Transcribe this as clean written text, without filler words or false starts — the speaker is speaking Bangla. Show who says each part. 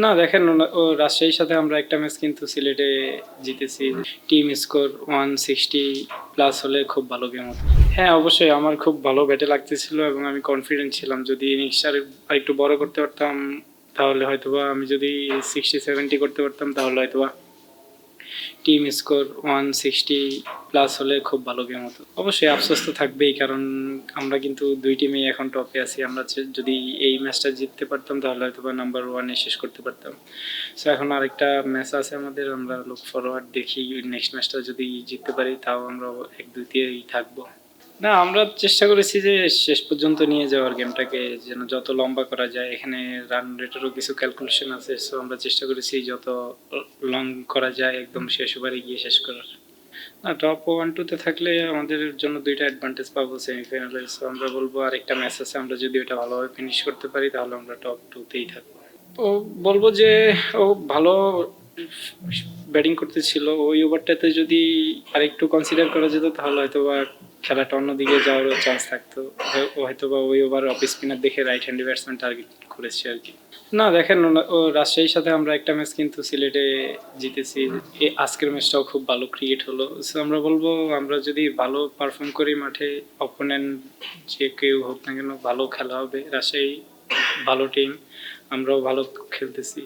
Speaker 1: না দেখেন ও রাজশাহীর সাথে আমরা একটা ম্যাচ কিন্তু সিলেটে জিতেছি। টিম স্কোর 160+ হলে খুব ভালো গেম হতো। হ্যাঁ, অবশ্যই আমার খুব ভালো ব্যাটে লাগতেছিল এবং আমি কনফিডেন্ট ছিলাম যদি ইনিংসটা আরেকটু বড় করতে পারতাম তাহলে হয়তোবা আমি যদি 60-70 করতে পারতাম তাহলে হয়তোবা টিম স্কোর 160+ হলে খুব ভালো গেম হতো। অবশ্যই আফসোস তো থাকবেই, কারণ আমরা কিন্তু দুই টিমেই এখন টপে আছি। আমরা যদি এই ম্যাচটা জিততে পারতাম তাহলে হয়তো বা নাম্বার ওয়ানে শেষ করতে পারতাম। সো এখন আরেকটা ম্যাচ আছে আমাদের, আমরা লুক ফরওয়ার্ড দেখি নেক্সট ম্যাচটা যদি জিততে পারি তাও আমরা 1-2-তেই থাকবো। না, আমরা চেষ্টা করেছি যে শেষ পর্যন্ত নিয়ে যাওয়ার গেমটাকে, যেন যত লম্বা করা যায়। এখানে রান রেটেরও কিছু ক্যালকুলেশন আছে, সো আমরা চেষ্টা করেছি যত লং করা যায় একদম শেষ ওভারে গিয়ে শেষ করার। না, টপ 1-2-তে থাকলে আমাদের জন্য দুইটা অ্যাডভান্টেজ পাবো সেমিফাইনালে। সো আমরা বলবো আরেকটা ম্যাচ আছে, আমরা যদি ওটা ভালোভাবে ফিনিশ করতে পারি তাহলে আমরা টপ 2-তেই থাকবো। ও বলবো যে ও ভালো ব্যাটিং করতেছিল। ওই ওভারটাতে যদি আরেকটু কনসিডার করা যেত তাহলে হয়তো বা খেলাটা অন্যদিকে যাওয়ারও চান্স থাকতো। ও হয়তো বা ওই ওভার অফ স্পিনার দেখে রাইট হ্যান্ডি ব্যাটসম্যান টার্গেট করেছে আর কি। না দেখেন ও রাজশাহীর সাথে আমরা একটা ম্যাচ কিন্তু সিলেটে জিতেছি। আজকের ম্যাচটাও খুব ভালো ক্রিকেট হলো। সো আমরা বলবো আমরা যদি ভালো পারফর্ম করি মাঠে, অপোনেন্ট যে কেউ হোক না কেন ভালো খেলা হবে। রাজশাহী ভালো টিম, আমরাও ভালো খেলতেছি।